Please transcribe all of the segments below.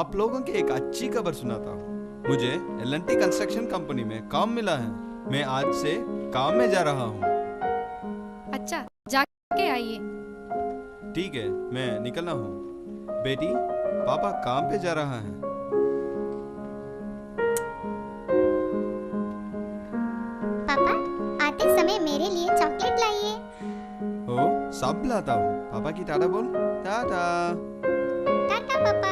आप लोगों की एक अच्छी खबर सुनाता हूँ। मुझे एल&टी कंस्ट्रक्शन कंपनी में काम मिला है। मैं आज से काम में जा रहा हूँ। अच्छा, जाके आइए। ठीक है, मैं निकलना हूँ। बेटी, पापा काम पे जा रहा है। पापा, आते समय मेरे लिए चॉकलेट लाइए। ओ, सब लाता हूँ। पापा की टाटा बोल। टाटा। टाटा पापा।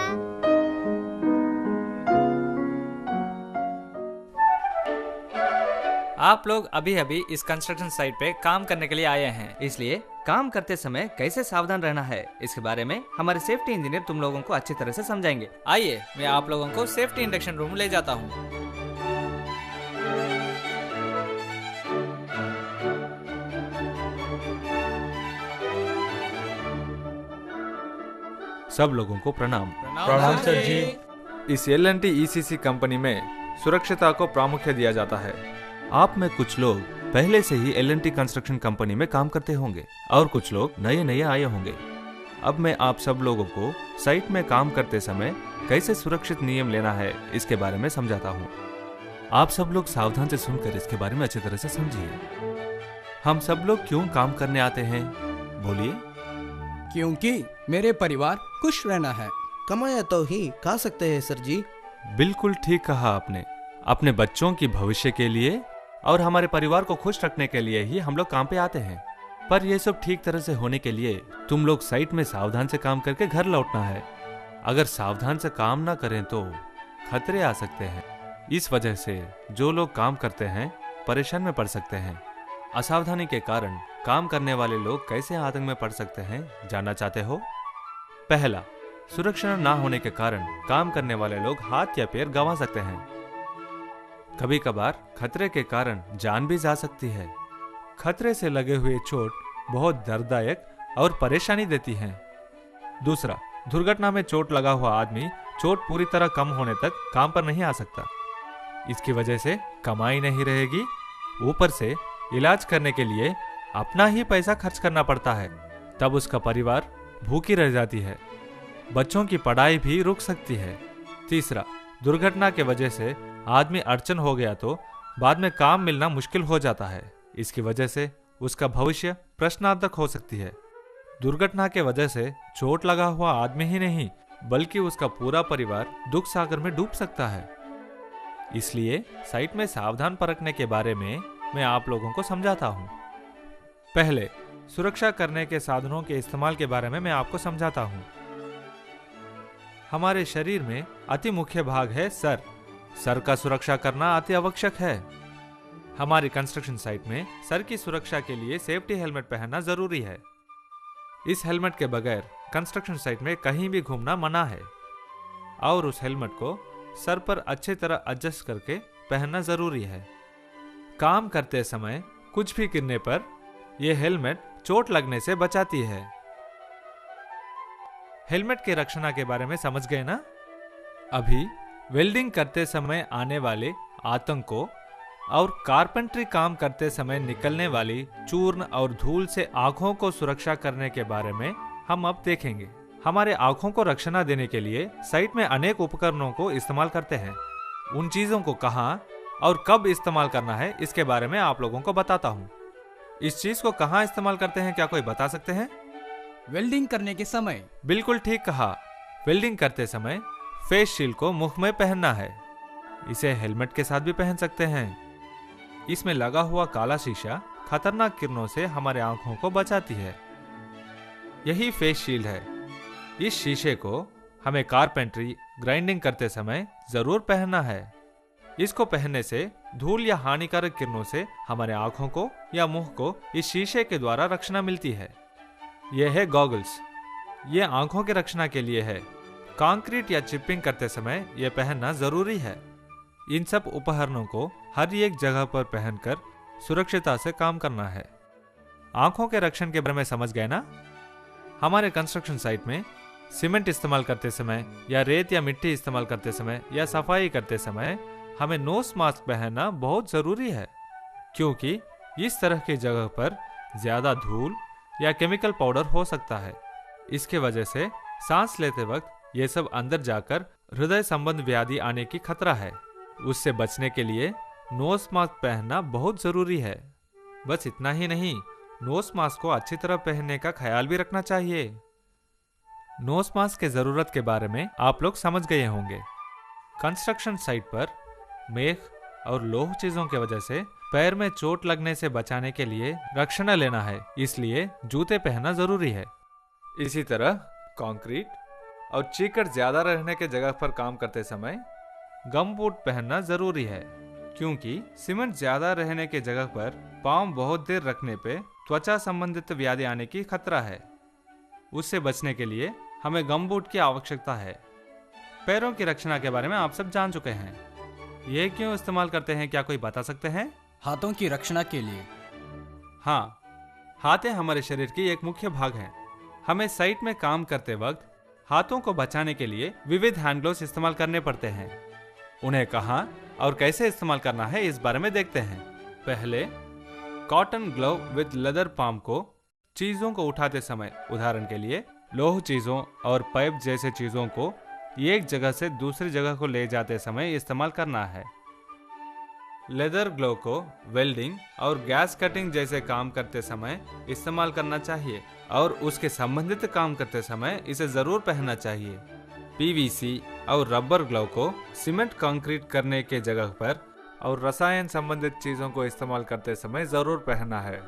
आप लोग अभी अभी इस कंस्ट्रक्शन साइट पे काम करने के लिए आए हैं, इसलिए काम करते समय कैसे सावधान रहना है इसके बारे में हमारे सेफ्टी इंजीनियर तुम लोगों को अच्छी तरह से समझाएंगे। आइए, मैं आप लोगों को सेफ्टी इंडक्शन रूम ले जाता हूँ। सब लोगों को प्रणाम। प्रणाम सर जी। इस एल&टी ईसीसी कंपनी में सुरक्षिता को प्रामुख्य दिया जाता है। आप में कुछ लोग पहले से ही एल&टी कंस्ट्रक्शन कंपनी में काम करते होंगे और कुछ लोग नए नए आए होंगे। अब मैं आप सब लोगों को साइट में काम करते समय कैसे सुरक्षित नियम लेना है इसके बारे में समझाता हूँ। आप सब लोग सावधान से सुनकर इसके बारे में अच्छी तरह से समझिए। हम सब लोग क्यों काम करने आते हैं, बोलिए। क्योंकि मेरे परिवार खुश रहना है। कमाया तो ही खा सकते हैं सर जी। बिल्कुल ठीक कहा आपने। अपने बच्चों की भविष्य के लिए और हमारे परिवार को खुश रखने के लिए ही हम लोग काम पे आते हैं। पर यह सब ठीक तरह से होने के लिए तुम लोग साइट में सावधान से काम करके घर लौटना है। अगर सावधान से काम ना करें तो खतरे आ सकते हैं। इस वजह से जो लोग काम करते हैं परेशान में पड़ सकते हैं। असावधानी के कारण काम करने वाले लोग कैसे आतंक में पड़ सकते हैं, जानना चाहते हो? पहला, सुरक्षा ना होने के कारण काम करने वाले लोग हाथ या पैर गंवा सकते हैं। कभी कभार खतरे के कारण जान भी जा सकती है। खतरे से लगे हुए चोट बहुत दर्ददायक और परेशानी देती है। दूसरा, दुर्घटना में चोट लगा हुआ आदमी चोट पूरी तरह कम होने तक काम पर नहीं आ सकता। इसकी वजह से कमाई नहीं रहेगी, ऊपर से इलाज करने के लिए अपना ही पैसा खर्च करना पड़ता है। तब उसका परिवार भूखी रह जाती है। बच्चों की पढ़ाई भी रुक सकती है। तीसरा, दुर्घटना के वजह से आदमी अड़चन हो गया तो बाद में काम मिलना मुश्किल हो जाता है। इसकी वजह से उसका भविष्य प्रश्नार्थक हो सकती है। दुर्घटना के वजह से चोट लगा हुआ आदमी ही नहीं बल्कि उसका पूरा परिवार दुख सागर में डूब सकता है। इसलिए साइट में सावधान परखने के बारे में मैं आप लोगों को समझाता हूँ। पहले, सुरक्षा करने के साधनों के इस्तेमाल के बारे में मैं आपको समझाता हूँ। हमारे शरीर में अति मुख्य भाग है सर। सर का सुरक्षा करना अति आवश्यक है। हमारी कंस्ट्रक्शन साइट में सर की सुरक्षा के लिए सेफ्टी हेलमेट पहनना जरूरी है। इस हेलमेट के बगैर कंस्ट्रक्शन साइट में कहीं भी घूमना मना है और उस हेलमेट को सर पर अच्छी तरह एडजस्ट करके पहनना जरूरी है। काम करते समय कुछ भी गिरने पर यह हेलमेट चोट लगने से बचाती है। हेलमेट के रक्षणा के बारे में समझ गए ना? अभी वेल्डिंग करते समय आने वाले आतंकों और कारपेंट्री काम करते समय निकलने वाली चूर्ण और धूल से आंखों को सुरक्षा करने के बारे में हम अब देखेंगे। हमारे आंखों को रक्षणा देने के लिए साइट में अनेक उपकरणों को इस्तेमाल करते हैं। उन चीजों को कहाँ और कब इस्तेमाल करना है इसके बारे में आप लोगों को बताता हूँ। इस चीज को कहाँ इस्तेमाल करते हैं, क्या कोई बता सकते हैं? वेल्डिंग करने के समय। बिल्कुल ठीक कहा। वेल्डिंग करते समय फेस शील्ड को मुख में पहनना है। इसे हेलमेट के साथ भी पहन सकते हैं। इसमें लगा हुआ काला शीशा खतरनाक किरणों से हमारे आंखों को बचाती है। यही फेस शील्ड है। इस शीशे को हमें कारपेंट्री ग्राइंडिंग करते समय जरूर पहनना है। इसको पहनने से धूल या हानिकारक किरणों से हमारे आंखों को या मुंह को इस शीशे के द्वारा रक्षणा मिलती है। यह है गॉगल्स। ये आंखों के रक्षणा के लिए है। कंक्रीट या चिपिंग करते समय यह पहनना जरूरी है। इन सब उपकरणों को हर एक जगह पर पहनकर सुरक्षिता से काम करना है। आंखों के रक्षण के बारे में समझ गए ना? हमारे कंस्ट्रक्शन साइट में सीमेंट इस्तेमाल करते समय या रेत या मिट्टी इस्तेमाल करते समय या सफाई करते समय हमें नोज मास्क पहनना बहुत जरूरी है, क्योंकि इस तरह की जगह पर ज्यादा धूल या केमिकल पाउडर हो सकता है। इसके वजह से सांस लेते वक्त ये सब अंदर जाकर हृदय संबंध व्याधि आने की खतरा है। उससे बचने के लिए नोज मास्क पहनना बहुत जरूरी है। बस इतना ही नहीं, नोज मास्क को अच्छी तरह पहनने का ख्याल भी रखना चाहिए। नोज मास्क की जरूरत के बारे में आप लोग समझ गए होंगे। कंस्ट्रक्शन साइट पर मेख और लोह चीजों की वजह से पैर में चोट लगने से बचाने के लिए रक्षण लेना है, इसलिए जूते पहनना जरूरी है। इसी तरह कंक्रीट और चीकट ज्यादा रहने के जगह पर काम करते समय गम बूट पहनना जरूरी है, क्योंकि सीमेंट ज्यादा रहने के जगह पर पांव बहुत देर रखने पे त्वचा संबंधित व्याधि आने की खतरा है। उससे बचने के लिए हमें गम बूट की आवश्यकता है। पैरों की रक्षा के बारे में आप सब जान चुके हैं। ये क्यों इस्तेमाल करते हैं, क्या कोई बता सकते हैं? हाथों की रक्षा के लिए। हाँ, हाथें हमारे शरीर की एक मुख्य भाग हैं। हमें साइट में काम करते वक्त हाथों को बचाने के लिए विविध हैंड ग्लोव्स इस्तेमाल करने पड़ते हैं। उन्हें कहाँ और कैसे इस्तेमाल करना है इस बारे में देखते हैं। पहले cotton glove with leather palm को चीजों को उठाते समय, उदाहरण के लिए लोह चीजों और पाइप जैसे चीजों को एक जगह से दूसरी जगह को ले जाते समय इस्तेमाल करना है। लेदर ग्लव को वेल्डिंग और गैस कटिंग जैसे काम करते समय इस्तेमाल करना चाहिए और उसके संबंधित काम करते समय इसे जरूर पहनना चाहिए। पीवीसी और रबर ग्लव को सीमेंट कंक्रीट करने के जगह पर और रसायन संबंधित चीजों को इस्तेमाल करते समय जरूर पहनना है।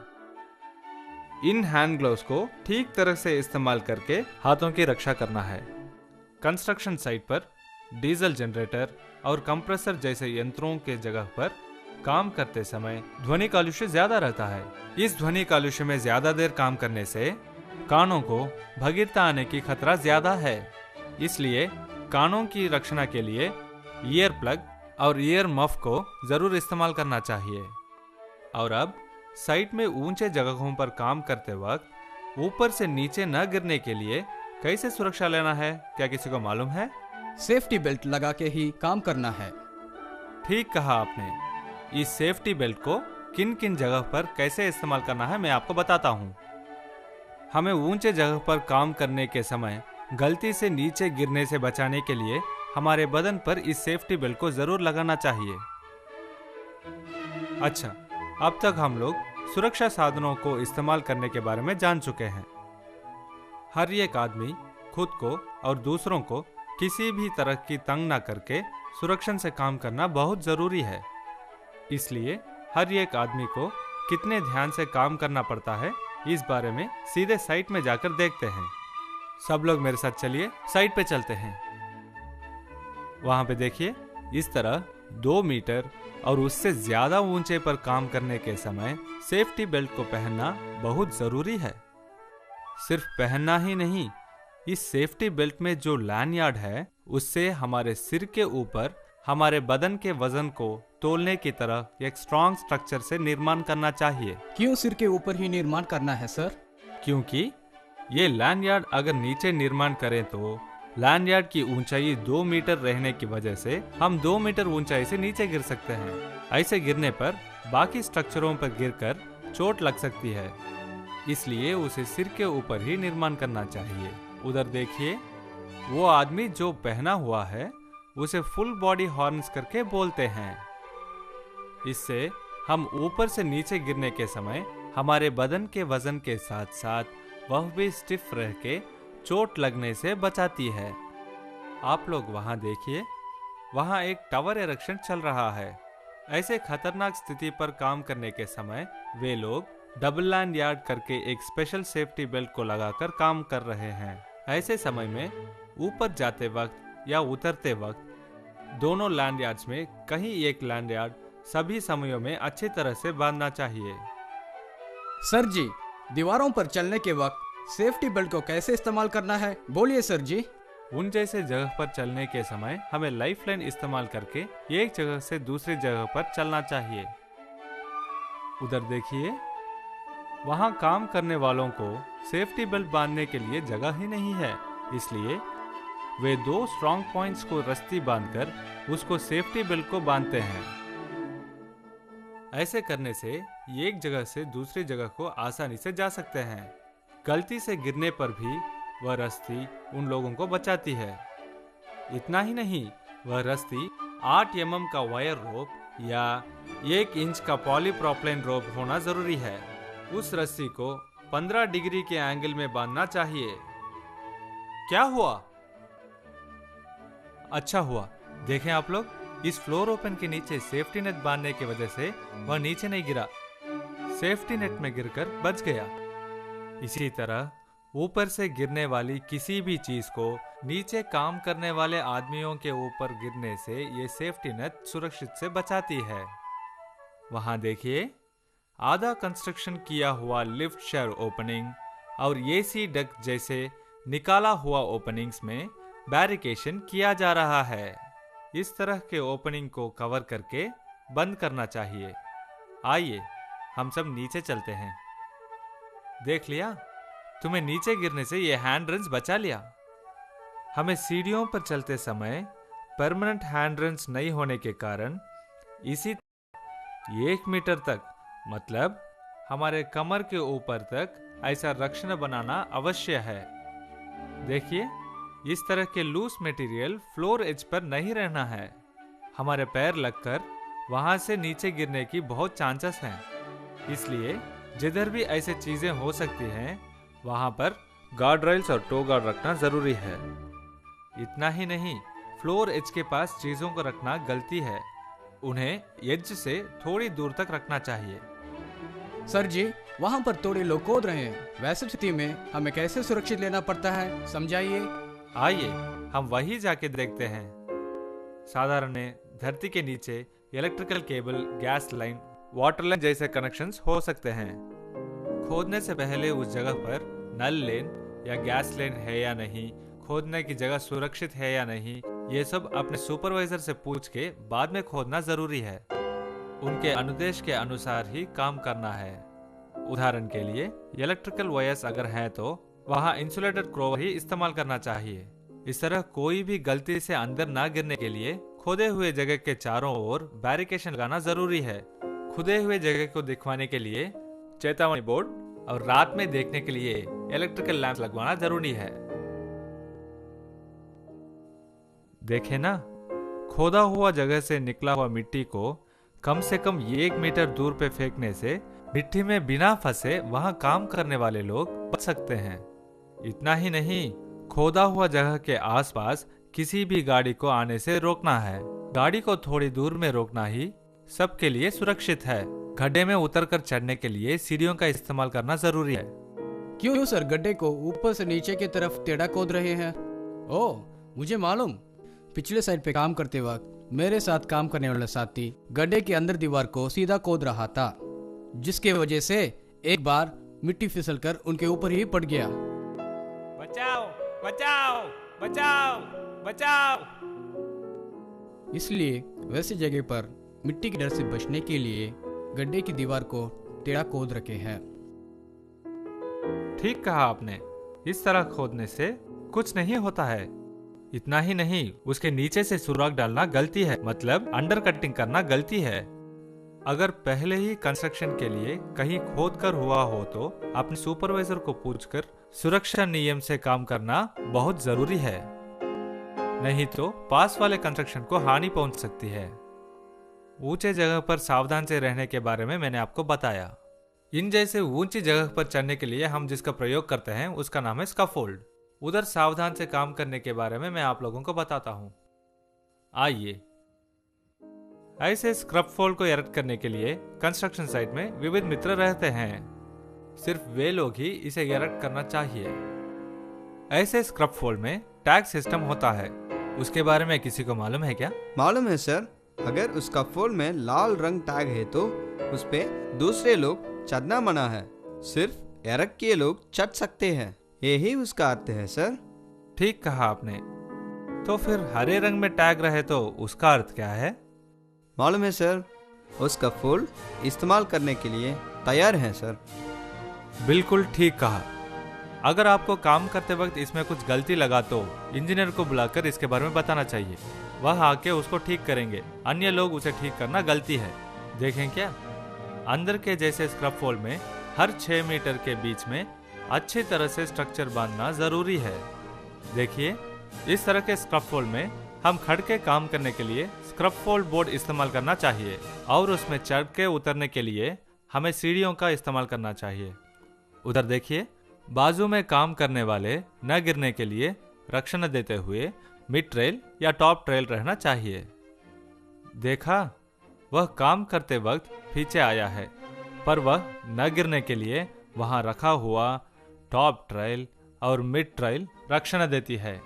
इन हैंड ग्लव्स को ठीक तरह से इस्तेमाल करके हाथों की रक्षा करना है। कंस्ट्रक्शन साइट पर डीजल जनरेटर और कंप्रेसर जैसे यंत्रों के जगह पर काम करते समय ध्वनि कालुष्य ज्यादा रहता है। इस ध्वनि कालुष्य में ज्यादा देर काम करने से कानों को भंगुरता आने की खतरा ज्यादा है। इसलिए कानों की रक्षा के लिए ईयर प्लग और ईयर मफ को जरूर इस्तेमाल करना चाहिए। और अब साइट में ऊंचे जगहों पर काम करते वक्त ऊपर से नीचे न गिरने के लिए कैसे सुरक्षा लेना है, क्या किसी को मालूम है? सेफ्टी बेल्ट लगा के ही काम करना है। ठीक कहा आपने। इस सेफ्टी बेल्ट को किन किन जगह पर कैसे इस्तेमाल करना है मैं आपको बताता हूँ। हमें ऊंचे जगह पर काम करने के समय गलती से नीचे गिरने से बचाने के लिए हमारे बदन पर इस सेफ्टी बेल्ट को जरूर लगाना चाहिए। अच्छा, अब तक हम लोग सुरक्षा साधनों को इस्तेमाल करने के बारे में जान चुके हैं। हर एक आदमी खुद को और दूसरों को किसी भी तरह की तंग न करके सुरक्षा से काम करना बहुत जरूरी है। इसलिए हर एक आदमी को कितने ध्यान से काम करना पड़ता है इस बारे में सीधे साइट में जाकर देखते हैं। सब लोग मेरे साथ चलिए, साइट पे चलते हैं। वहां पे देखिए, इस तरह 2 मीटर और उससे ज्यादा ऊंचे पर काम करने के समय सेफ्टी बेल्ट को पहनना बहुत जरूरी है। सिर्फ पहनना ही नहीं, इस सेफ्टी बेल्ट में जो लैनयार्ड है उससे हमारे सिर के ऊपर हमारे बदन के वजन को तोलने की तरह एक स्ट्रॉन्ग स्ट्रक्चर से निर्माण करना चाहिए। क्यों सिर के ऊपर ही निर्माण करना है सर? क्योंकि ये लैनयार्ड अगर नीचे निर्माण करें तो लैनयार्ड की ऊंचाई 2 मीटर रहने की वजह से हम 2 मीटर ऊंचाई से नीचे गिर सकते हैं। ऐसे गिरने पर बाकी स्ट्रक्चरों पर गिरकर चोट लग सकती है, इसलिए उसे सिर के ऊपर ही निर्माण करना चाहिए। उधर देखिए, वो आदमी जो पहना हुआ है उसे फुल बॉडी हॉर्न्स करके बोलते हैं। इससे हम ऊपर से नीचे गिरने के समय हमारे बदन के वजन के साथ साथ वह भी स्टिफ रह के चोट लगने से बचाती है। आप लोग वहां देखिए, वहां एक टावर इरेक्शन चल रहा है। ऐसे खतरनाक स्थिति पर काम करने के समय वे लोग डबल लैंडयार्ड करके एक स्पेशल सेफ्टी बेल्ट को लगाकर काम कर रहे हैं। ऐसे समय में ऊपर जाते वक्त या उतरते वक्त दोनों लैंडयार्ड्स में कहीं एक लैंडयार्ड सभी समयों में अच्छी तरह से बांधना चाहिए। सर जी, दीवारों पर चलने के वक्त सेफ्टी बेल्ट को कैसे इस्तेमाल करना है, बोलिए सर जी। उन जैसे जगह पर चलने के समय हमें लाइफलाइन इस्तेमाल करके एक जगह से दूसरी जगह पर चलना चाहिए। उधर देखिए, वहां काम करने वालों को सेफ्टी बेल्ट बांधने के लिए जगह ही नहीं है, इसलिए वे 2 स्ट्रॉन्ग पॉइंट्स को रस्सी बांधकर उसको सेफ्टी बेल्ट को बांधते हैं। ऐसे करने से एक जगह से दूसरी जगह को आसानी से जा सकते हैं। गलती से गिरने पर भी वह रस्सी उन लोगों को बचाती है। इतना ही नहीं, वह रस्सी 8 mm का वायर रोप या 1 इंच का पॉलीप्रोपिलीन रोप होना जरूरी है। उस रस्सी को 15 डिग्री के एंगल में बांधना चाहिए। क्या हुआ? अच्छा हुआ, देखें आप लोग, इस फ्लोर ओपन के नीचे सेफ्टी नेट बांधने की वजह से वह नीचे नहीं गिरा, सेफ्टी नेट में गिरकर बच गया। इसी तरह ऊपर से गिरने वाली किसी भी चीज को नीचे काम करने वाले आदमियों के ऊपर गिरने से ये सेफ्टी नेट सुरक्षित से बचाती है। वहां देखिए, आधा कंस्ट्रक्शन किया हुआ लिफ्ट शेयर ओपनिंग और एसी डक्ट जैसे निकाला हुआ ओपनिंग्स में बैरिकेशन किया जा रहा है। इस तरह के ओपनिंग को कवर करके बंद करना चाहिए। आइए हम सब नीचे चलते हैं। देख लिया, तुम्हें नीचे गिरने से ये हैंड रेंस बचा लिया। हमें सीढ़ियों पर चलते समय परमानेंट हैंड रेंस नहीं होने के कारण इसी 1 मीटर तक, मतलब हमारे कमर के ऊपर तक ऐसा रक्षण बनाना अवश्य है। देखिए, इस तरह के loose material floor as per नहीं रहना है। हमारे पैर लगकर वहां से नीचे गिरने की बहुत चांसेस हैं, इसलिए जिधर भी ऐसे चीजें हो सकती हैं वहां पर गार्ड रेल्स और टो गार्ड रखना जरूरी है। इतना ही नहीं, फ्लोर एज के पास चीजों को रखना गलती है, उन्हें एज से थोड़ी दूर तक रखना चाहिए। सर जी, वहाँ पर थोड़े लोग कूद रहे हैं, वैसी स्थिति में हमें कैसे सुरक्षित लेना पड़ता है, समझाइए। आइए हम वही जाके देखते हैं। साधारण धरती के नीचे electrical cable, gas line, water line जैसे कनेक्शंस हो सकते हैं। खोदने से पहले उस जगह पर नल लेन या गैस लाइन है या नहीं, खोदने की जगह सुरक्षित है या नहीं, ये सब अपने सुपरवाइजर से पूछ के बाद में खोदना जरूरी है। उनके अनुदेश के अनुसार ही काम करना है। उदाहरण के लिए, इलेक्ट्रिकल वायर्स अगर हैं तो वहां इंसुलेटेड क्रोवर ही इस्तेमाल करना चाहिए। इस तरह कोई भी गलती से अंदर ना गिरने के लिए खोदे हुए जगह के चारों ओर बैरिकेशन लगाना जरूरी है। खुदे हुए जगह को दिखवाने के लिए चेतावनी बोर्ड और रात में देखने के लिए इलेक्ट्रिकल लैंप लगवाना जरूरी है। देखे ना, खोदा हुआ जगह से निकला हुआ मिट्टी को कम से कम 1 मीटर दूर पे फेंकने से मिट्टी में बिना फंसे वहां काम करने वाले लोग बच सकते हैं। इतना ही नहीं, खोदा हुआ जगह के आसपास किसी भी गाड़ी को आने से रोकना है। गाड़ी को थोड़ी दूर में रोकना ही सबके लिए सुरक्षित है। गड्ढे में उतरकर चढ़ने के लिए सीढ़ियों का इस्तेमाल करना जरूरी है। क्यों सर गड्ढे को ऊपर से नीचे की तरफ टेढ़ा खोद रहे हैं? ओह, मुझे मालूम, पिछले साइड पे काम करते वक्त मेरे साथ काम करने वाला साथी गड्ढे के अंदर दीवार को सीधा खोद रहा था, जिसके वजह से एक बार मिट्टी फिसलकर उनके ऊपर ही पड़ गया। बचाओ बचाओ बचाओ बचाओ। इसलिए वैसी जगह पर मिट्टी के डर से बचने के लिए गड्ढे की दीवार को टेढ़ा खोद रखे हैं। ठीक कहा आपने, इस तरह खोदने से कुछ नहीं होता है। इतना ही नहीं, उसके नीचे से सुराख डालना गलती है, मतलब अंडर कटिंग करना गलती है। अगर पहले ही कंस्ट्रक्शन के लिए कहीं खोद कर हुआ हो तो अपने सुपरवाइजर को पूछकर सुरक्षा नियम से काम करना बहुत जरूरी है, नहीं तो पास वाले कंस्ट्रक्शन को हानि पहुंच सकती है। ऊंचे जगह पर सावधान से रहने के बारे में मैंने आपको बताया। इन जैसे ऊंची जगह पर चढ़ने के लिए हम जिसका प्रयोग करते हैं उसका नाम है स्कैफोल्ड। उधर सावधान से काम करने के बारे में मैं आप लोगों को बताता हूँ। आइए, ऐसे स्कैफोल्ड को इरेक्ट करने के लिए कंस्ट्रक्शन साइट में विविध मित्र रहते हैं, सिर्फ वे लोग ही इसे इरेक्ट करना चाहिए। ऐसे स्कैफोल्ड में टैग सिस्टम होता है, उसके बारे में किसी को मालूम है क्या? मालूम है सर, अगर उसका फुल में लाल रंग टैग है तो उस पे दूसरे लोग चढ़ना मना है, सिर्फ इरेक्ट किए लोग चढ़ सकते हैं, यही उसका अर्थ है सर। ठीक कहा आपने। तो फिर हरे रंग में टैग रहे तो उसका अर्थ क्या है? मालूम है सर, उसका फुल इस्तेमाल करने के लिए तैयार है सर। बिल्कुल ठीक कहा। अगर आपको काम करते वक्त इसमें कुछ गलती लगा तो इंजीनियर को बुलाकर इसके बारे में बताना चाहिए, वह आके उसको ठीक करेंगे। अन्य लोग उसे ठीक करना गलती है। देखें क्या, अंदर के जैसे स्कैफोल्ड में हर 6 मीटर के बीच में अच्छी तरह से स्ट्रक्चर बांधना जरूरी है। देखिए, इस तरह के स्क्रैफोल्ड में हम खड़ के काम करने के लिए स्क्रैफोल्ड बोर्ड इस्तेमाल करना चाहिए और उसमें चढ़ के उतरने के लिए हमें सीढ़ियों का इस्तेमाल करना चाहिए। उधर देखिए, बाजू में काम करने वाले न गिरने के लिए रक्षण देते हुए मिड ट्रेल या टॉप ट्रेल रहना चाहिए। देखा, वह काम करते वक्त पीछे आया है, पर वह न गिरने के लिए वहां रखा हुआ टॉप ट्रेल और मिड ट्रेल रक्षण देती है।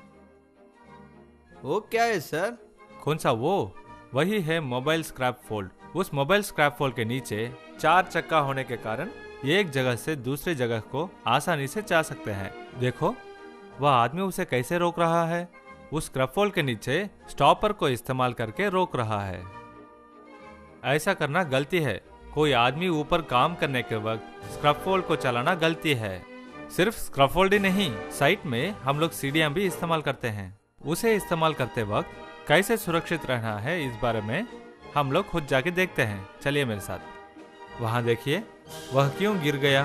वो क्या है सर? कौन सा? वो वही है मोबाइल स्क्रैप फोल्ड। उस मोबाइल स्क्रैप फोल्ड के नीचे 4 चक्का होने के कारण एक जगह से दूसरी जगह को आसानी से जा सकते हैं। देखो, वह आदमी उसे कैसे रोक रहा है। उस स्क्रैप फोल्ड के नीचे स्टॉपर को इस्तेमाल करके रोक रहा है। ऐसा करना गलती है। कोई आदमी ऊपर काम करने के वक्त स्क्रैप फोल्ड को चलाना गलती है। सिर्फ स्क्रैप फोल्ड ही नहीं, साइट में हम लोग सीढ़ियां भी इस्तेमाल करते हैं। उसे इस्तेमाल करते वक्त कैसे सुरक्षित रहना है इस बारे में हम लोग खुद जाके देखते हैं। चलिए मेरे साथ। वहां देखिए, वह क्यों गिर गया?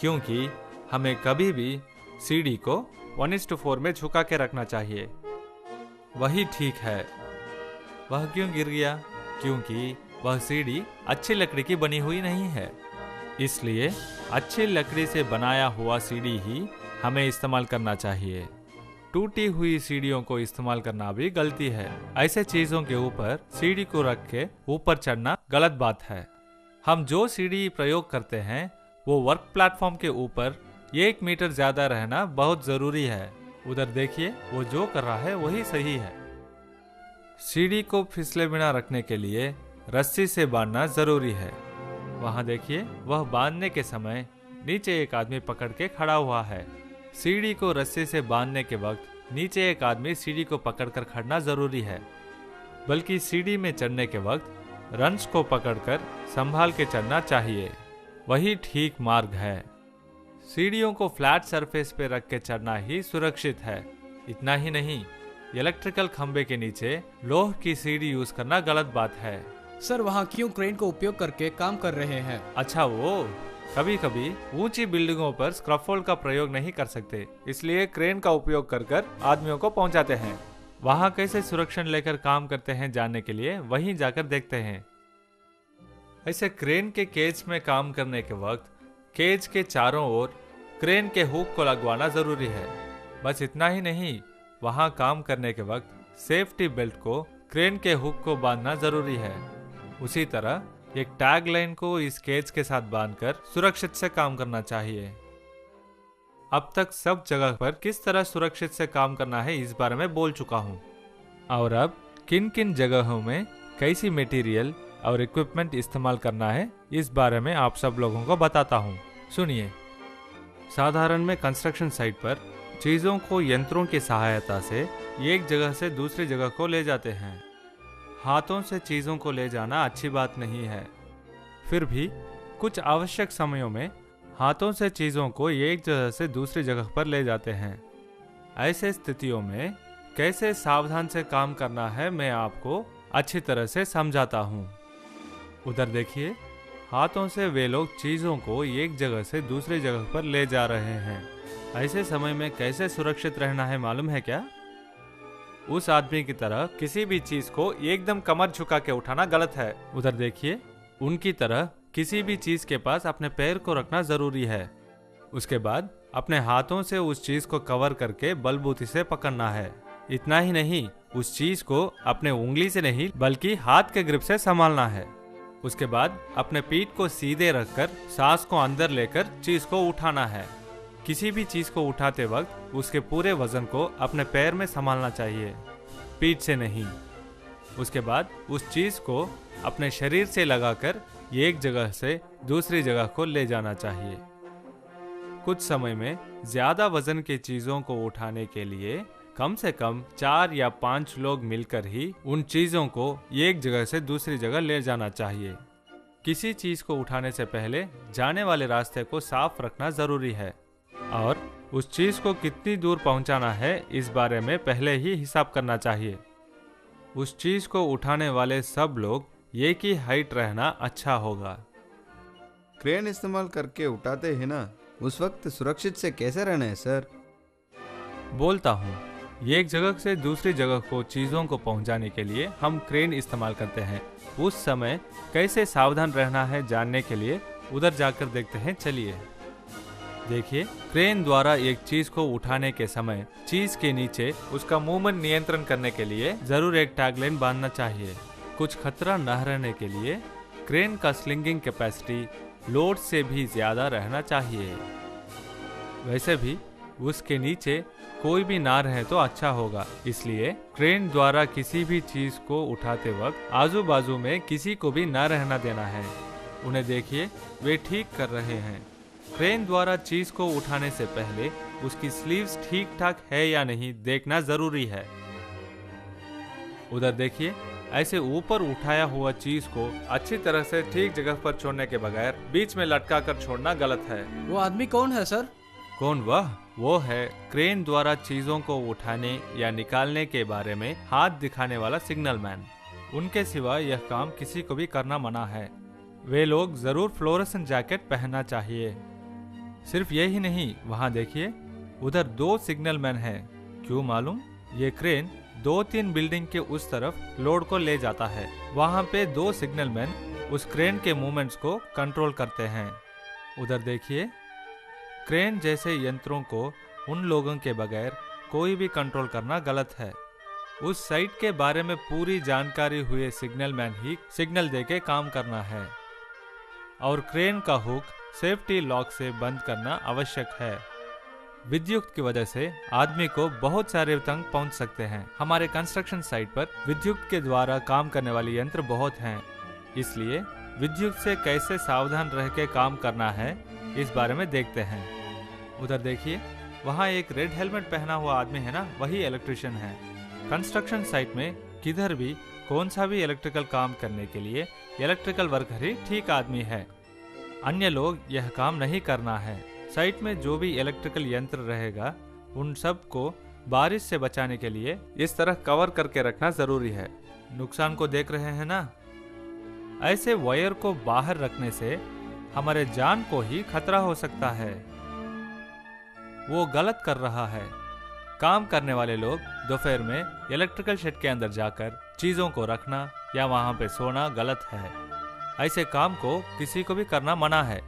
क्योंकि हमें कभी भी सीढ़ी को 1:4 में झुका के रखना चाहिए। वही ठीक है। वह क्यों गिर गया? क्योंकि वह सीढ़ी अच्छी लकड़ी की बनी हुई नहीं है। इसलिए अच्छी लकड़ी से बनाया हुआ सीढ़ी ही हमें इस्तेमाल करना चाहिए। टूटी हुई सीढ़ियों को इस्तेमाल करना भी गलती है। ऐसे चीजों के ऊपर सीढ़ी को रख के ऊपर चढ़ना गलत बात है। हम जो सीढ़ी प्रयोग करते हैं वो वर्क प्लेटफॉर्म के ऊपर 1 मीटर ज्यादा रहना बहुत जरूरी है। उधर देखिए, वो जो कर रहा है वही सही है। सीढ़ी को फिसले बिना रखने के लिए रस्सी से बांधना जरूरी है। वहां देखिए, वह बांधने के समय नीचे एक आदमी पकड़ के खड़ा हुआ है। सीढ़ी को रस्सी से बांधने के वक्त नीचे एक आदमी सीढ़ी को पकड़कर खड़ना जरूरी है। बल्कि सीढ़ी में चढ़ने के वक्त रंच को पकड़कर संभाल के चढ़ना चाहिए। वही ठीक मार्ग है। सीढ़ियों को फ्लैट सरफेस पे रख के चढ़ना ही सुरक्षित है। इतना ही नहीं, इलेक्ट्रिकल खंबे के नीचे लोह की सीढ़ी यूज करना गलत बात है। सर, वहाँ क्यों क्रेन को उपयोग करके काम कर रहे हैं? अच्छा, वो कभी कभी ऊंची बिल्डिंगों पर स्क्रैफोल्ड का प्रयोग नहीं कर सकते, इसलिए क्रेन का उपयोग कर आदमियों को पहुंचाते हैं। वहां कैसे सुरक्षण लेकर काम करते हैं जानने के लिए वहीं जाकर देखते हैं। ऐसे क्रेन के केज में काम करने के वक्त केज के चारों ओर क्रेन के हुक को लगवाना जरूरी है। बस इतना ही नहीं, वहां काम करने के वक्त सेफ्टी बेल्ट को क्रेन के हुक को बांधना जरूरी है। उसी तरह एक टैग लाइन को इस केज के साथ बांधकर सुरक्षित से काम करना चाहिए। अब तक सब जगह पर किस तरह सुरक्षित से काम करना है इस बारे में बोल चुका हूँ, और अब किन किन जगहों में कैसी मटेरियल और इक्विपमेंट इस्तेमाल करना है इस बारे में आप सब लोगों को बताता हूँ। सुनिए। साधारण में कंस्ट्रक्शन साइट पर चीजों को यंत्रों की सहायता से एक जगह से दूसरी जगह को ले जाते हैं। हाथों से चीजों को ले जाना अच्छी बात नहीं है। फिर भी कुछ आवश्यक समयों में हाथों से चीजों को एक जगह से दूसरी जगह पर ले जाते हैं। ऐसे स्थितियों में कैसे सावधान से काम करना है मैं आपको अच्छी तरह से समझाता हूँ। उधर देखिए, हाथों से वे लोग चीजों को एक जगह से दूसरी जगह पर ले जा रहे हैं। ऐसे समय में कैसे सुरक्षित रहना है मालूम है क्या? उस आदमी की तरह किसी भी चीज को एकदम कमर झुका के उठाना गलत है। उधर देखिए, उनकी तरह किसी भी चीज के पास अपने पैर को रखना जरूरी है। उसके बाद अपने हाथों से उस चीज को कवर करके बलबूती से पकड़ना है। इतना ही नहीं, उस चीज को अपने उंगली से नहीं बल्कि हाथ के ग्रिप से संभालना है। उसके बाद अपने पीठ को सीधे रखकर सांस को अंदर लेकर चीज को उठाना है। किसी भी चीज को उठाते वक्त उसके पूरे वजन को अपने पैर में संभालना चाहिए, पीठ से नहीं। उसके बाद उस चीज को अपने शरीर से लगाकर एक जगह से दूसरी जगह को ले जाना चाहिए। कुछ समय में ज्यादा वजन की चीजों को उठाने के लिए कम से कम 4 या 5 लोग मिलकर ही उन चीजों को एक जगह से दूसरी जगह ले जाना चाहिए। किसी चीज को उठाने से पहले जाने वाले रास्ते को साफ रखना जरूरी है और उस चीज को कितनी दूर पहुंचाना है इस बारे में पहले ही हिसाब करना चाहिए। उस चीज को उठाने वाले सब लोग एक ही हाइट रहना अच्छा होगा। क्रेन इस्तेमाल करके उठाते हैं ना, उस वक्त सुरक्षित से कैसे रहना है सर? बोलता हूँ, ये एक जगह से दूसरी जगह को चीज़ों को पहुंचाने के लिए हम क्रेन इस्तेमाल करते हैं। उस समय कैसे सावधान रहना है जानने के लिए उधर जाकर देखते हैं। चलिए देखिए, क्रेन द्वारा एक चीज को उठाने के समय चीज के नीचे उसका मूवमेंट नियंत्रण करने के लिए जरूर एक टैगलाइन बांधना चाहिए। कुछ खतरा न रहने के लिए क्रेन का स्लिंगिंग कैपेसिटी लोड से भी ज्यादा रहना चाहिए। वैसे भी उसके नीचे कोई भी ना रहे तो अच्छा होगा, इसलिए क्रेन द्वारा किसी भी चीज को उठाते वक्त आजू बाजू में किसी को भी ना रहना देना है। उन्हें देखिए, वे ठीक कर रहे हैं। क्रेन द्वारा चीज को उठाने से पहले उसकी स्लीव्स ठीक ठाक है या नहीं देखना जरूरी है। उधर देखिए, ऐसे ऊपर उठाया हुआ चीज को अच्छी तरह से ठीक जगह पर छोड़ने के बगैर बीच में लटका कर छोड़ना गलत है। वो आदमी कौन है सर? कौन वह? वो है क्रेन द्वारा चीजों को उठाने या निकालने के बारे में हाथ दिखाने वाला सिग्नल मैन। उनके सिवा यह काम किसी को भी करना मना है। वे लोग जरूर फ्लोरेसेंट जैकेट पहनना चाहिए। सिर्फ यही नहीं, वहाँ देखिए, उधर 2 सिग्नल मैन हैं। क्यों मालूम? ये क्रेन 2-3 बिल्डिंग के उस तरफ लोड को ले जाता है। वहाँ पे 2 सिग्नल मैन उस क्रेन के मूवमेंट्स को कंट्रोल करते हैं। उधर देखिए, क्रेन जैसे यंत्रों को उन लोगों के बगैर कोई भी कंट्रोल करना गलत है। उस साइट के बारे में पूरी जानकारी हुए सिग्नल मैन ही सिग्नल देके काम करना है। और क्रेन का हुक सेफ्टी लॉक से बंद करना आवश्यक है। विद्युत की वजह से आदमी को बहुत सारे तंग पहुंच सकते हैं। हमारे कंस्ट्रक्शन साइट पर विद्युत के द्वारा काम करने वाले यंत्र बहुत हैं, इसलिए विद्युत से कैसे सावधान रह के काम करना है इस बारे में देखते हैं। उधर देखिए, वहाँ एक रेड हेलमेट पहना हुआ आदमी है ना, वही इलेक्ट्रिशियन है। कंस्ट्रक्शन साइट में किधर भी कौन सा भी इलेक्ट्रिकल काम करने के लिए इलेक्ट्रिकल वर्कर ही ठीक आदमी है। अन्य लोग यह काम नहीं करना है। साइट में जो भी इलेक्ट्रिकल यंत्र रहेगा उन सब को बारिश से बचाने के लिए इस तरह कवर करके रखना जरूरी है। नुकसान को देख रहे हैं ना? ऐसे वायर को बाहर रखने से हमारे जान को ही खतरा हो सकता है। वो गलत कर रहा है। काम करने वाले लोग दोपहर में इलेक्ट्रिकल शेड के अंदर जाकर चीजों को रखना या वहां पे सोना गलत है। ऐसे काम को किसी को भी करना मना है।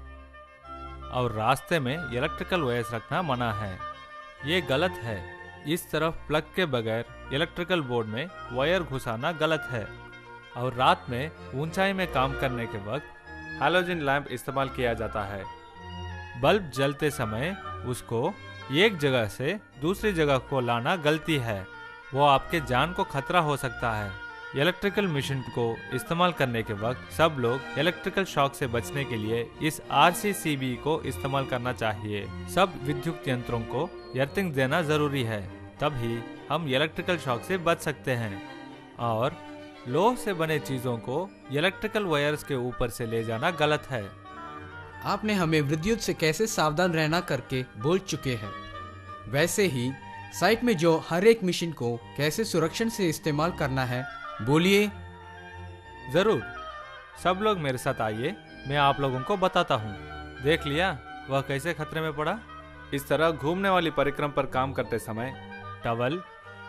और रास्ते में इलेक्ट्रिकल वायर्स रखना मना है। ये गलत है। इस तरफ प्लग के बगैर इलेक्ट्रिकल बोर्ड में वायर घुसाना गलत है। और रात में ऊंचाई में काम करने के वक्त हैलोजन लैंप इस्तेमाल किया जाता है। बल्ब जलते समय उसको एक जगह से दूसरी जगह को लाना गलती है। वो आपके जान को खतरा हो सकता है। इलेक्ट्रिकल मशीन को इस्तेमाल करने के वक्त सब लोग इलेक्ट्रिकल शॉक से बचने के लिए इस RCCB को इस्तेमाल करना चाहिए। सब विद्युत यंत्रों को अर्थिंग देना जरूरी है, तभी हम इलेक्ट्रिकल शॉक से बच सकते हैं। और लोह से बने चीजों को इलेक्ट्रिकल वायर्स के ऊपर से ले जाना गलत है। आपने हमें विद्युत से कैसे सावधान रहना करके बोल चुके हैं। वैसे ही साइट में जो हर एक मशीन को कैसे सुरक्षित से इस्तेमाल करना है बोलिए। जरूर, सब लोग मेरे साथ आइए, मैं आप लोगों को बताता हूँ। देख लिया वह कैसे खतरे में पड़ा? इस तरह घूमने वाली परिक्रम पर काम करते समय टवल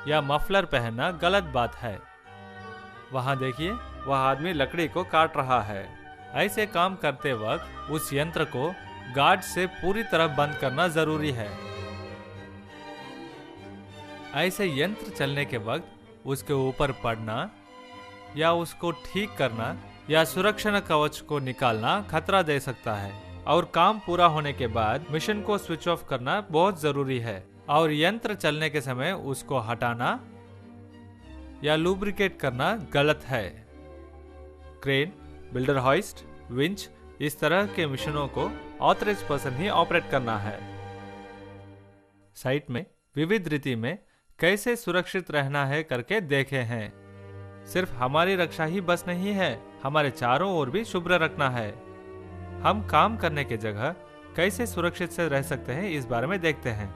या मफलर पहनना गलत बात है। वहाँ देखिए, वह आदमी लकड़ी को काट रहा है। ऐसे काम करते वक्त उस यंत्र को गार्ड से पूरी तरह बंद करना जरूरी है। ऐसे यंत्र चलने के वक्त उसके ऊपर पड़ना या उसको ठीक करना या सुरक्षा कवच को निकालना खतरा दे सकता है। और काम पूरा होने के बाद मशीन को स्विच ऑफ करना बहुत जरूरी है। और यंत्र चलने के समय उसको हटाना या लुब्रिकेट करना गलत है। क्रेन, बिल्डर हॉइस्ट, विंच, इस तरह के मशीनों को ऑथराइज्ड पर्सन ही ऑपरेट करना है। साइट में विविध रीति में कैसे सुरक्षित रहना है करके देखे हैं। सिर्फ हमारी रक्षा ही बस नहीं है, हमारे चारों ओर भी शुभ्र रखना है। हम काम करने की जगह कैसे सुरक्षित से रह सकते हैं इस बारे में देखते हैं।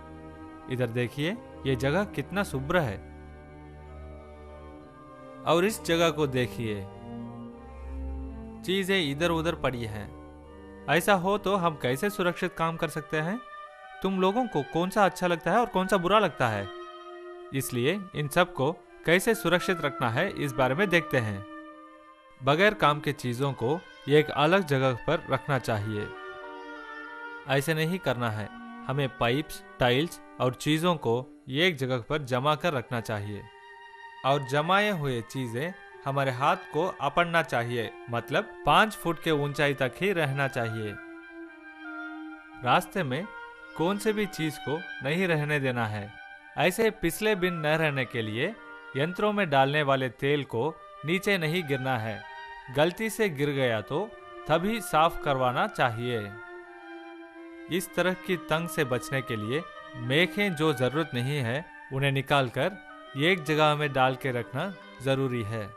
इधर देखिए, ये जगह कितना शुभ्र है। और इस जगह को देखिए, चीजें इधर उधर पड़ी हैं। ऐसा हो तो हम कैसे सुरक्षित काम कर सकते हैं? तुम लोगों को कौन सा अच्छा लगता है और कौन सा बुरा लगता है? इसलिए इन सब को कैसे सुरक्षित रखना है इस बारे में देखते हैं। बगैर काम के चीज़ों को एक अलग जगह पर रखना चाहिए। ऐसे नहीं करना है। हमें पाइप्स, टाइल्स और चीज़ों को एक जगह पर जमा कर रखना चाहिए और जमाए हुए चीज़ें हमारे हाथ को अपड़ना चाहिए, मतलब 5 फुट के ऊंचाई तक ही रहना चाहिए। रास्ते में कौन से भी चीज को नहीं रहने देना है। ऐसे पिछले बिन न रहने के लिए यंत्रों में डालने वाले तेल को नीचे नहीं गिरना है। गलती से गिर गया तो तभी साफ करवाना चाहिए। इस तरह की तंग से बचने के लिए मेखें जो जरूरत नहीं है उन्हें निकालकर एक जगह में डाल के रखना जरूरी है।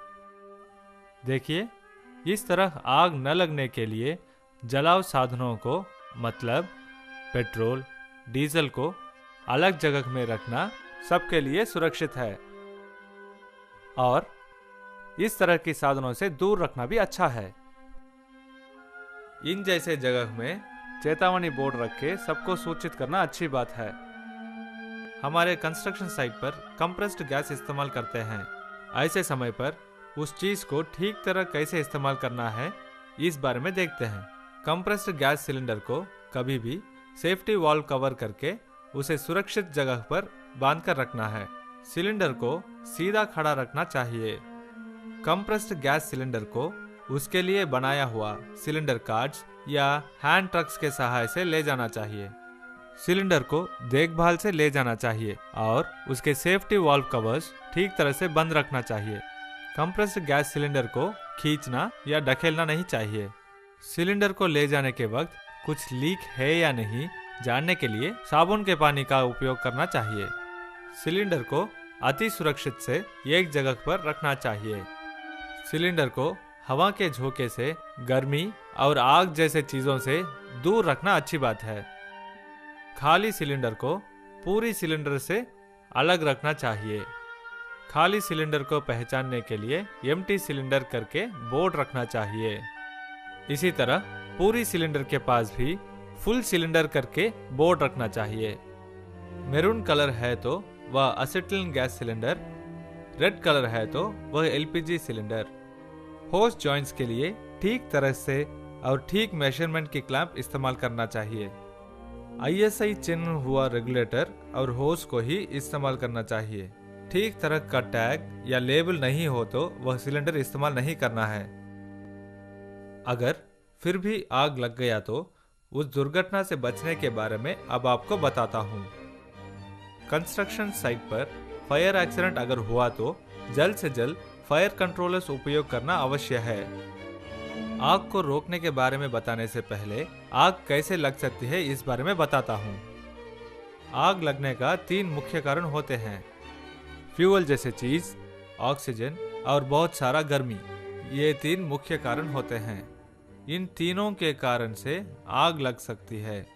देखिए, इस तरह आग न लगने के लिए जलाव साधनों को, मतलब पेट्रोल, डीजल को अलग जगह में रखना सबके लिए सुरक्षित है और इस तरह की साधनों से दूर रखना भी अच्छा है। इन जैसे जगह में चेतावनी बोर्ड रख के सबको सूचित करना अच्छी बात है। हमारे कंस्ट्रक्शन साइट पर कंप्रेस्ड गैस इस्तेमाल करते हैं। ऐसे समय पर उस चीज को ठीक तरह कैसे इस्तेमाल करना है इस बारे में देखते हैं। कंप्रेस्ड गैस सिलेंडर को कभी भी सेफ्टी वाल्व कवर करके उसे सुरक्षित जगह पर बांध कर रखना है। सिलेंडर को सीधा खड़ा रखना चाहिए। कंप्रेस्ड गैस सिलेंडर को उसके लिए बनाया हुआ सिलेंडर कार्ड्स या हैंड ट्रक्स के सहायता से ले जाना चाहिए। सिलेंडर को देखभाल से ले जाना चाहिए और उसके सेफ्टी वाल्व कवर्स ठीक तरह से बंद रखना चाहिए। कंप्रेस्ड गैस सिलेंडर को खींचना या ढकेलना नहीं चाहिए। सिलेंडर को ले जाने के वक्त कुछ लीक है या नहीं जानने के लिए साबुन के पानी का उपयोग करना चाहिए। सिलेंडर को अति सुरक्षित से एक जगह पर रखना चाहिए। सिलेंडर को हवा के झोंके से, गर्मी और आग जैसे चीजों से दूर रखना अच्छी बात है। खाली सिलेंडर को पूरी सिलेंडर से अलग रखना चाहिए। खाली सिलेंडर को पहचानने के लिए एम्प्टी सिलेंडर करके बोर्ड रखना चाहिए। इसी तरह पूरी सिलेंडर के पास भी फुल सिलेंडर करके बोर्ड रखना चाहिए। मैरून कलर है तो वह असेटिलीन गैस सिलेंडर, रेड कलर है तो वह एलपीजी सिलेंडर। होस जॉइंट्स के लिए ठीक तरह से और ठीक मेजरमेंट की क्लैंप इस्तेमाल करना चाहिए। आईएसआई चिन्ह हुआ रेगुलेटर और होस को ही इस्तेमाल करना चाहिए। ठीक तरह का टैग या लेबल नहीं हो तो वह सिलेंडर इस्तेमाल नहीं करना है। अगर फिर भी आग लग गया तो उस दुर्घटना से बचने के बारे में अब आपको बताता हूँ। कंस्ट्रक्शन साइट पर फायर एक्सीडेंट अगर हुआ तो जल्द से जल्द फायर कंट्रोलर्स उपयोग करना अवश्य है। आग को रोकने के बारे में बताने से पहले आग कैसे लग सकती है इस बारे में बताता हूँ। आग लगने का 3 मुख्य कारण होते हैं। फ्यूल जैसे चीज, ऑक्सीजन और बहुत सारा गर्मी, ये 3 मुख्य कारण होते हैं। इन तीनों के कारण से आग लग सकती है।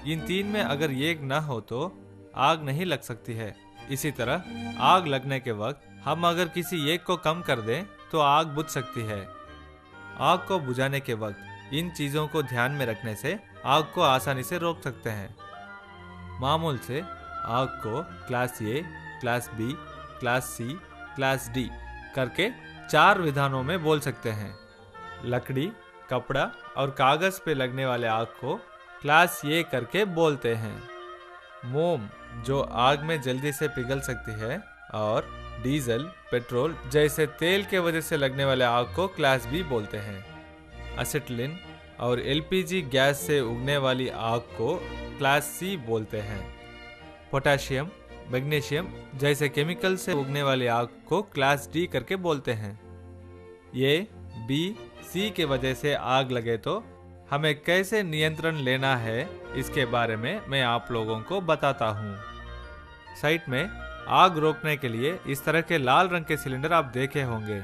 इन 3 में अगर एक न हो तो आग नहीं लग सकती है। इसी तरह आग लगने के वक्त हम अगर किसी एक को कम कर दें तो आग बुझ सकती है। आग को बुझाने के वक्त इन चीजों को ध्यान में रखने से आग को आसानी से रोक सकते हैं। मामूल से आग को class A, class B, class C, class D करके 4 विधानों में बोल सकते हैं। लकड़ी, कपड़ा और कागज पे लगने वाले आग को क्लास ए करके बोलते हैं। मोम जो आग में जल्दी से पिघल सकती है और डीजल, पेट्रोल जैसे तेल के वजह से लगने वाले आग को क्लास बी बोलते हैं। असेटिलीन और एलपीजी गैस से उगने वाली आग को क्लास सी बोलते हैं। पोटेशियम, मैग्नीशियम जैसे केमिकल से उगने वाली आग को क्लास डी करके बोलते हैं। ए, बी, सी के वजह से आग लगे तो हमें कैसे नियंत्रण लेना है इसके बारे में मैं आप लोगों को बताता हूँ। साइट में आग रोकने के लिए इस तरह के लाल रंग के सिलेंडर आप देखे होंगे।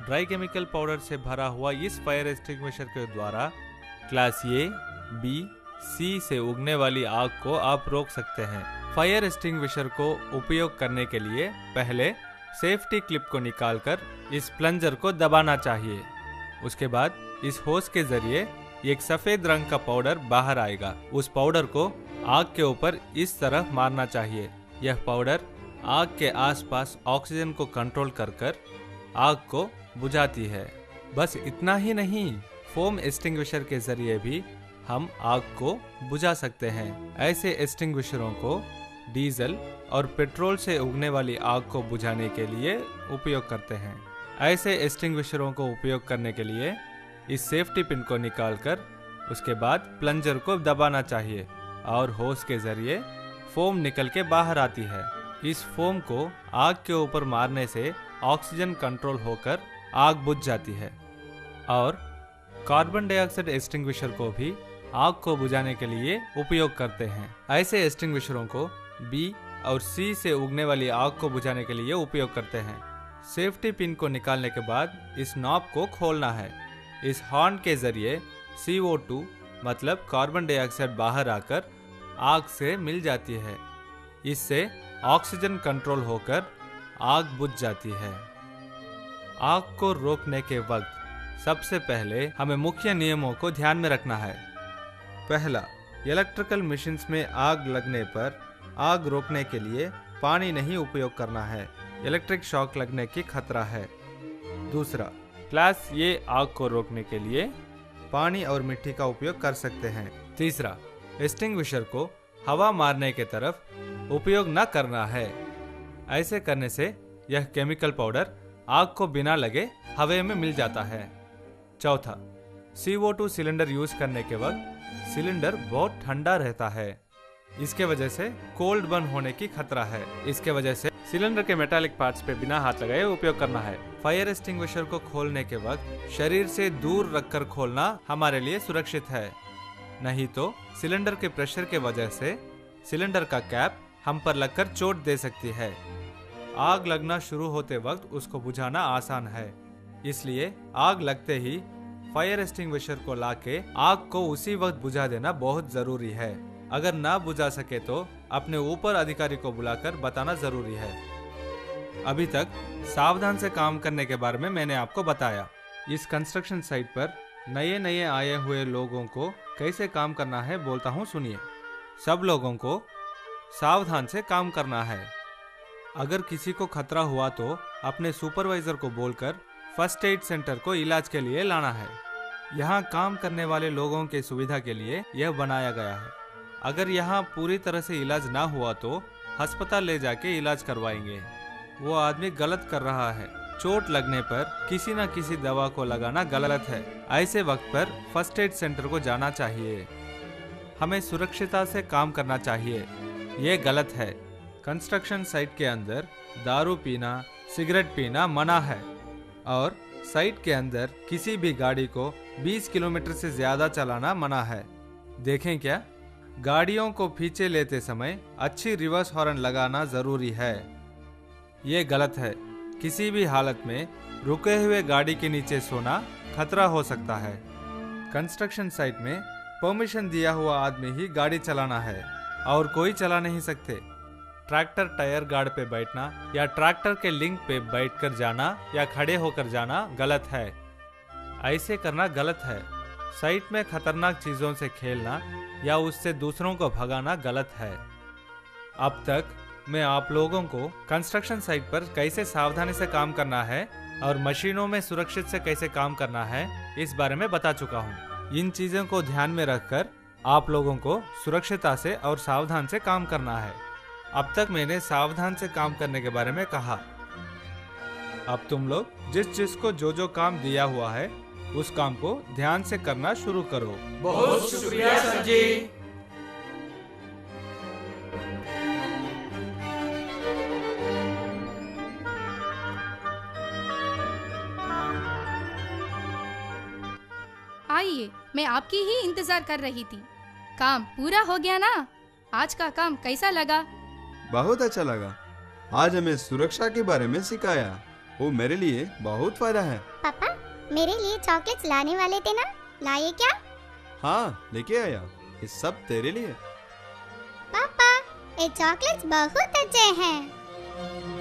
ड्राई केमिकल पाउडर से भरा हुआ इस फायर एक्सटिंग्विशर के द्वारा क्लास ए, बी, सी से उगने वाली आग को आप रोक सकते हैं। फायर एक्सटिंग्विशर को उपयोग करने के लिए पहले सेफ्टी क्लिप को निकालकर इस प्लंजर को दबाना चाहिए। उसके बाद इस होस के जरिए एक सफेद रंग का पाउडर बाहर आएगा। उस पाउडर को आग के ऊपर इस तरह मारना चाहिए। यह पाउडर आग के आसपास ऑक्सीजन को कंट्रोल कर आग को बुझाती है। बस इतना ही नहीं, फोम एक्सटिंग्विशर के जरिए भी हम आग को बुझा सकते हैं। ऐसे एक्सटिंग्विशरों को डीजल और पेट्रोल से उगने वाली आग को बुझाने के लिए उपयोग करते हैं। ऐसे एक्सटिंग्विशरों को उपयोग करने के लिए इस सेफ्टी पिन को निकालकर उसके बाद प्लंजर को दबाना चाहिए और होस के जरिए फोम निकल के बाहर आती है। इस फोम को आग के ऊपर मारने से ऑक्सीजन कंट्रोल होकर आग बुझ जाती है। और कार्बन डाइऑक्साइड एक्सटिंग्विशर को भी आग को बुझाने के लिए उपयोग करते हैं। ऐसे एक्सटिंग्विशरों को बी और सी से उगने वाली आग को बुझाने के लिए उपयोग करते हैं। सेफ्टी पिन को निकालने के बाद इस नॉब को खोलना है। इस हॉर्न के जरिए CO2 मतलब कार्बन डाइऑक्साइड बाहर आकर आग से मिल जाती है। इससे ऑक्सीजन कंट्रोल होकर आग बुझ जाती है। आग को रोकने के वक्त सबसे पहले हमें मुख्य नियमों को ध्यान में रखना है। पहला, इलेक्ट्रिकल मशीन्स में आग लगने पर आग रोकने के लिए पानी नहीं उपयोग करना है, इलेक्ट्रिक शॉक लगने की खतरा है। दूसरा, क्लास A आग को रोकने के लिए पानी और मिट्टी का उपयोग कर सकते हैं। तीसरा, एक्सटिंग्विशर को हवा मारने के तरफ उपयोग न करना है, ऐसे करने से यह केमिकल पाउडर आग को बिना लगे हवा में मिल जाता है। चौथा, CO2 सिलेंडर यूज करने के वक्त सिलेंडर बहुत ठंडा रहता है, इसके वजह से कोल्ड बर्न होने की खतरा है। इसके वजह से सिलेंडर के मेटालिक पार्ट्स पे बिना हाथ लगाए उपयोग करना है। फायर एक्सटिंग्विशर को खोलने के वक्त शरीर से दूर रखकर खोलना हमारे लिए सुरक्षित है, नहीं तो सिलेंडर के प्रेशर के वजह से सिलेंडर का कैप हम पर लगकर चोट दे सकती है। आग लगना शुरू होते वक्त उसको बुझाना आसान है, इसलिए आग लगते ही फायर एक्सटिंग्विशर को लाके आग को उसी वक्त बुझा देना बहुत जरूरी है। अगर ना बुझा सके तो अपने ऊपर अधिकारी को बुलाकर बताना जरूरी है। अभी तक सावधान से काम करने के बारे में मैंने आपको बताया। इस कंस्ट्रक्शन साइट पर नए आए हुए लोगों को कैसे काम करना है बोलता हूँ, सुनिए। सब लोगों को सावधान से काम करना है। अगर किसी को खतरा हुआ तो अपने सुपरवाइजर को बोलकर फर्स्ट एड सेंटर को इलाज के लिए लाना है। यहाँ काम करने वाले लोगों के सुविधा के लिए यह बनाया गया है। अगर यहाँ पूरी तरह से इलाज ना हुआ तो अस्पताल ले जाके इलाज करवाएंगे। वो आदमी गलत कर रहा है। चोट लगने पर किसी न किसी दवा को लगाना गलत है। ऐसे वक्त पर फर्स्ट एड सेंटर को जाना चाहिए। हमें सुरक्षिता से काम करना चाहिए, ये गलत है। कंस्ट्रक्शन साइट के अंदर दारू पीना, सिगरेट पीना मना है और साइट के अंदर किसी भी गाड़ी को 20 किलोमीटर से ज्यादा चलाना मना है। देखें क्या, गाड़ियों को पीछे लेते समय अच्छी रिवर्स हॉर्न लगाना जरूरी है। ये गलत है। किसी भी हालत में रुके हुए गाड़ी के नीचे सोना खतरा हो सकता है। कंस्ट्रक्शन साइट में परमिशन दिया हुआ आदमी ही गाड़ी चलाना है और कोई चला नहीं सकते। ट्रैक्टर टायर गार्ड पे बैठना या ट्रैक्टर के लिंक पे बैठकर जाना या खड़े होकर जाना गलत है। ऐसे करना गलत है। साइट में खतरनाक चीजों से खेलना या उससे दूसरों को भगाना गलत है। अब तक मैं आप लोगों को कंस्ट्रक्शन साइट पर कैसे सावधानी से काम करना है और मशीनों में सुरक्षित से कैसे काम करना है इस बारे में बता चुका हूँ। इन चीजों को ध्यान में रखकर आप लोगों को सुरक्षिता से और सावधान से काम करना है। अब तक मैंने सावधान से काम करने के बारे में कहा। अब तुम लोग जिस को जो काम दिया हुआ है उस काम को ध्यान से करना शुरू करो। बहुत शुक्रिया सर जी। आइए, मैं आपकी ही इंतजार कर रही थी। काम पूरा हो गया ना? आज का काम कैसा लगा? बहुत अच्छा लगा। आज हमें सुरक्षा के बारे में सिखाया, वो मेरे लिए बहुत फायदा है। पापा, मेरे लिए चॉकलेट्स लाने वाले थे ना, लाए क्या? हाँ, लेके आया। ये सब तेरे लिए। पापा, ये चॉकलेट्स बहुत अच्छे हैं।